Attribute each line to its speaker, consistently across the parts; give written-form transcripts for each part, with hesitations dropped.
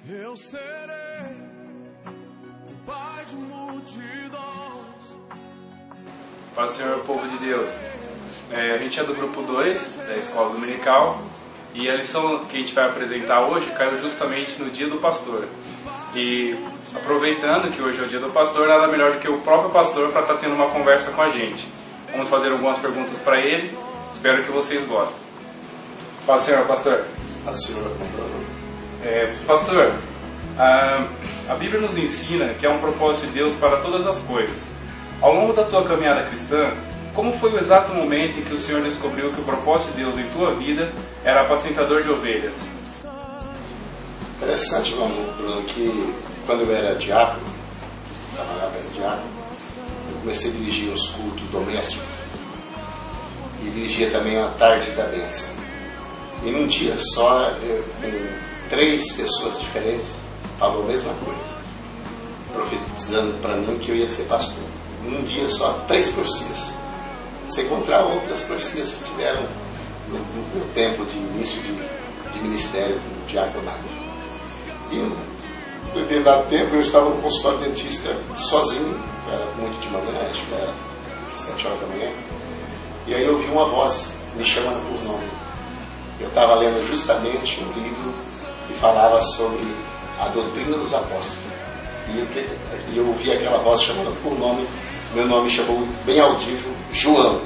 Speaker 1: Eu serei o pai de multidões.
Speaker 2: Para o Senhor, povo de Deus, a gente é do grupo 2 da Escola Dominical e a lição que a gente vai apresentar hoje caiu justamente no Dia do Pastor. E aproveitando que hoje é o Dia do Pastor, nada melhor do que o próprio pastor para estar tendo uma conversa com a gente. Vamos fazer algumas perguntas para ele, espero que vocês gostem. Paz, Senhor, pastor.
Speaker 3: Paz, Senhor.
Speaker 2: Pastor, a Bíblia nos ensina que há um propósito de Deus para todas as coisas. Ao longo da tua caminhada cristã, como foi o exato momento em que o Senhor descobriu que o propósito de Deus em tua vida era apacentador de ovelhas?
Speaker 3: Interessante, Bruno, que quando eu era diácono, trabalhava em diácono, eu comecei a dirigir uns cultos domésticos e dirigia também uma tarde da bênção. E num dia só, com 3 pessoas diferentes, falou a mesma coisa, profetizando para mim que eu ia ser pastor. Num dia só, 3 profecias. Sem encontrar outras profecias que tiveram no tempo de início de ministério, no diaconato. E em determinado tempo eu estava no consultório dentista sozinho, era muito de manhã, acho que era 7 horas da manhã, e aí eu ouvi uma voz me chamando por nome. Eu estava lendo justamente um livro que falava sobre a doutrina dos apóstolos. E eu ouvi aquela voz chamando por nome, meu nome chamou bem audível, João.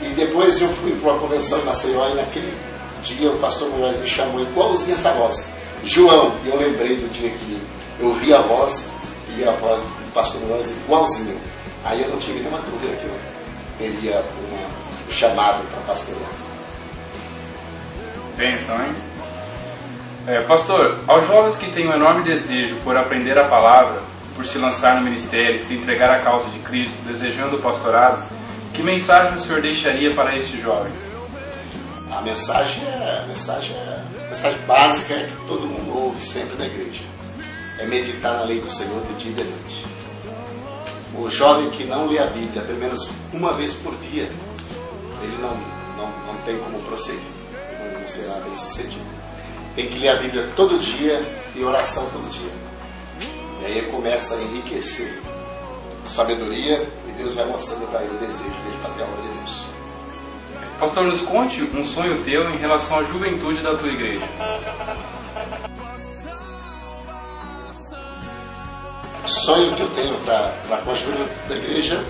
Speaker 3: E depois eu fui para uma convenção em Maceió e naquele dia o pastor Moisés me chamou igualzinho essa voz, João. E eu lembrei do dia que eu ouvi a voz e a voz do pastor Moisés igualzinho. Aí eu não tive nenhuma dúvida que eu teria um chamado para pastorear.
Speaker 2: Bênção, hein? Pastor, aos jovens que têm um enorme desejo por aprender a palavra, por se lançar no ministério, se entregar à causa de Cristo, desejando o pastorado, que mensagem o Senhor deixaria para estes jovens?
Speaker 3: A mensagem básica é que todo mundo ouve sempre na igreja. É meditar na lei do Senhor de dia e de noite. O jovem que não lê a Bíblia pelo menos uma vez por dia, ele não tem como prosseguir, não será bem sucedido. Tem que ler a Bíblia todo dia e oração todo dia. E aí ele começa a enriquecer a sabedoria e Deus vai mostrando para ele o desejo dele fazer a obra de Deus.
Speaker 2: Pastor, nos conte um sonho teu em relação à juventude da tua igreja.
Speaker 3: O sonho que eu tenho para com a juventude da igreja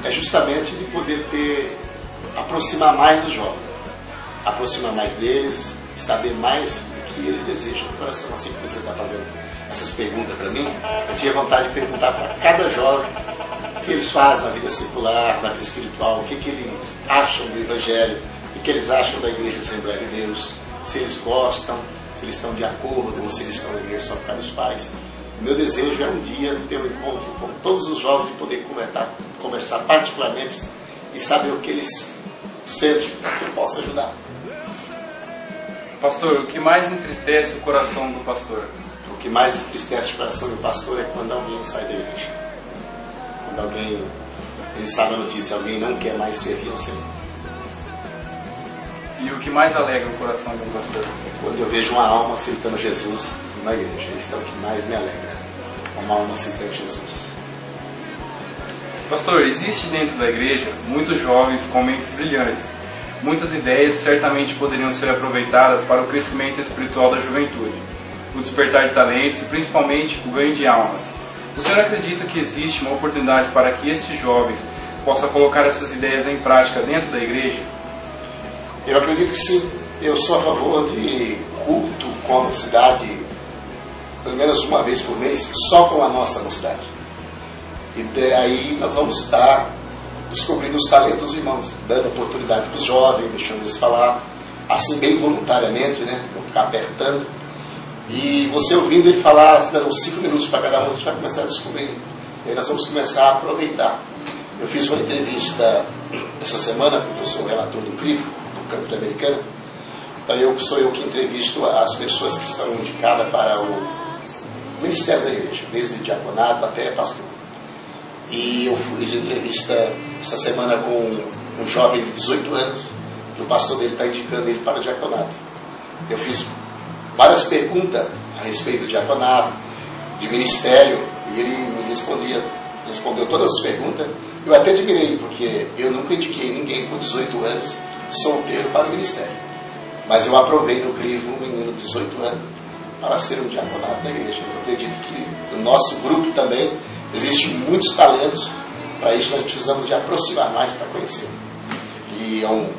Speaker 3: é justamente de poder aproximar mais dos jovens, aproximar mais deles, saber mais o que eles desejam no coração. Assim que você está fazendo essas perguntas para mim, eu tinha vontade de perguntar para cada jovem o que eles fazem na vida secular, na vida espiritual, o que eles acham do Evangelho, o que eles acham da Igreja Assembleia de Deus, se eles gostam, se eles estão de acordo ou se eles estão na igreja só por causa dos pais. O meu desejo é um dia ter um encontro com todos os jovens e poder conversar particularmente e saber o que eles sentem para que eu possa ajudar.
Speaker 2: Pastor, o que mais entristece o coração do pastor?
Speaker 3: O que mais entristece o coração do pastor é quando alguém sai da igreja. Quando alguém, ele sabe a notícia, alguém não quer mais servir ao Senhor.
Speaker 2: E o que mais alegra o coração de um pastor?
Speaker 3: É quando eu vejo uma alma aceitando Jesus na igreja. Isso é o que mais me alegra. Uma alma aceitando Jesus.
Speaker 2: Pastor, existe dentro da igreja muitos jovens com mentes brilhantes. Muitas ideias que certamente poderiam ser aproveitadas para o crescimento espiritual da juventude, o despertar de talentos e principalmente o ganho de almas. O senhor acredita que existe uma oportunidade para que estes jovens possam colocar essas ideias em prática dentro da igreja?
Speaker 3: Eu acredito que sim. Eu sou a favor de culto com a mocidade, pelo menos uma vez por mês, só com a nossa mocidade. E daí nós vamos estar descobrindo os talentos dos irmãos, dando oportunidade para os jovens, deixando eles falar, assim bem voluntariamente, né? Não ficar apertando. E você ouvindo ele falar, dando uns 5 minutos para cada um, a gente vai começar a descobrir. E aí nós vamos começar a aproveitar. Eu fiz uma entrevista essa semana, porque eu sou o relator do CRIV, do Campo Americano. Então sou eu que entrevisto as pessoas que estão indicadas para o Ministério da Igreja, desde diaconato até pastor. E eu fiz entrevista essa semana com um jovem de 18 anos, que o pastor dele está indicando ele para o diaconato. Eu fiz várias perguntas a respeito do diaconato, de ministério, e ele me respondeu todas as perguntas. Eu até admirei, porque eu nunca indiquei ninguém com 18 anos solteiro para o ministério. Mas eu aprovei no crivo um menino de 18 anos para ser um diaconato da igreja. Eu acredito que no nosso grupo também existem muitos talentos. Para isso nós precisamos de aproximar mais para conhecer. E eu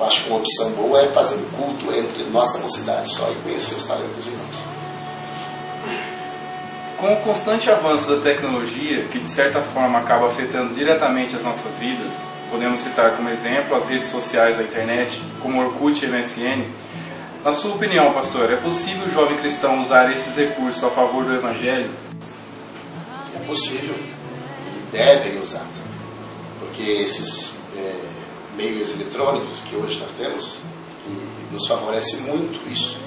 Speaker 3: acho que uma opção boa é fazer um culto entre nossa mocidade só e conhecer os talentos dos irmãos.
Speaker 2: Com o constante avanço da tecnologia, que de certa forma acaba afetando diretamente as nossas vidas, podemos citar como exemplo as redes sociais da internet, como Orkut e MSN. Na sua opinião, pastor, é possível o jovem cristão usar esses recursos a favor do Evangelho?
Speaker 3: É possível, e devem usar, porque esses meios eletrônicos que hoje nós temos, que nos favorece muito isso,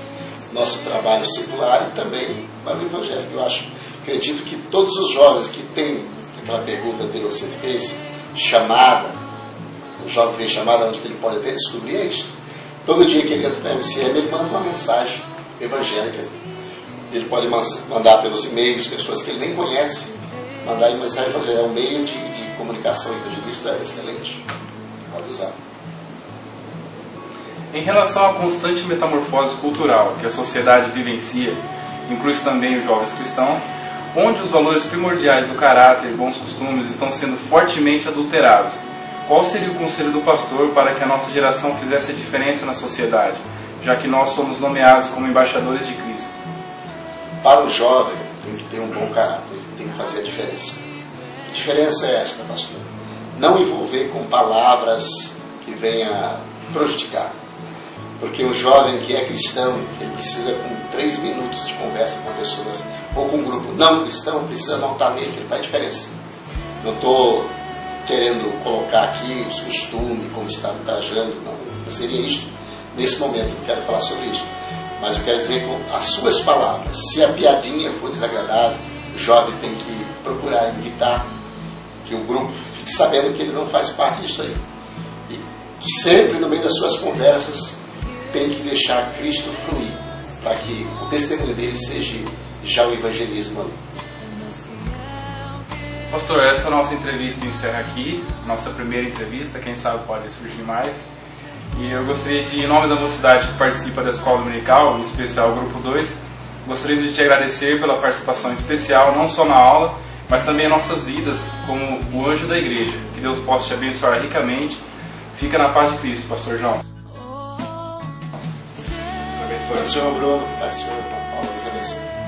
Speaker 3: nosso trabalho secular e também para o Evangelho. Eu acredito que todos os jovens que têm aquela pergunta anterior que você fez, chamada, o jovem fez chamada, onde ele pode até descobrir é isto. Todo dia que ele entra na MCM, ele manda uma mensagem evangélica. Ele pode mandar pelos e-mails, pessoas que ele nem conhece, mandar em mensagem evangélica. É um meio de comunicação evangelista excelente. Pode usar.
Speaker 2: Em relação à constante metamorfose cultural que a sociedade vivencia, inclui também os jovens cristãos, onde os valores primordiais do caráter e bons costumes estão sendo fortemente adulterados, qual seria o conselho do pastor para que a nossa geração fizesse a diferença na sociedade, já que nós somos nomeados como embaixadores de Cristo?
Speaker 3: Para o jovem, tem que ter um bom caráter, tem que fazer a diferença. Que diferença é esta, pastor? Não envolver com palavras que venham prejudicar. Porque um jovem que é cristão, ele precisa com 3 minutos de conversa com pessoas, ou com um grupo não cristão, precisa notar nele que ele faz diferença. Não estou querendo colocar aqui os costumes, como está trajando, não seria isso nesse momento que eu quero falar sobre isso. Mas eu quero dizer com as suas palavras. Se a piadinha for desagradável, o jovem tem que procurar evitar que o grupo fique sabendo que ele não faz parte disso aí. E que sempre no meio das suas conversas tem que deixar Cristo fluir, para que o testemunho dele seja já o evangelismo ali.
Speaker 2: Pastor, essa nossa entrevista encerra aqui, nossa primeira entrevista, quem sabe pode surgir mais. E eu gostaria de, em nome da mocidade que participa da Escola Dominical, em especial o Grupo 2, gostaria de te agradecer pela participação especial, não só na aula, mas também em nossas vidas, como o anjo da igreja. Que Deus possa te abençoar ricamente. Fica na paz de Cristo, Pastor João.
Speaker 3: Paz do Senhor, Bruno. Paz do Senhor, Paulo. Deus abençoe.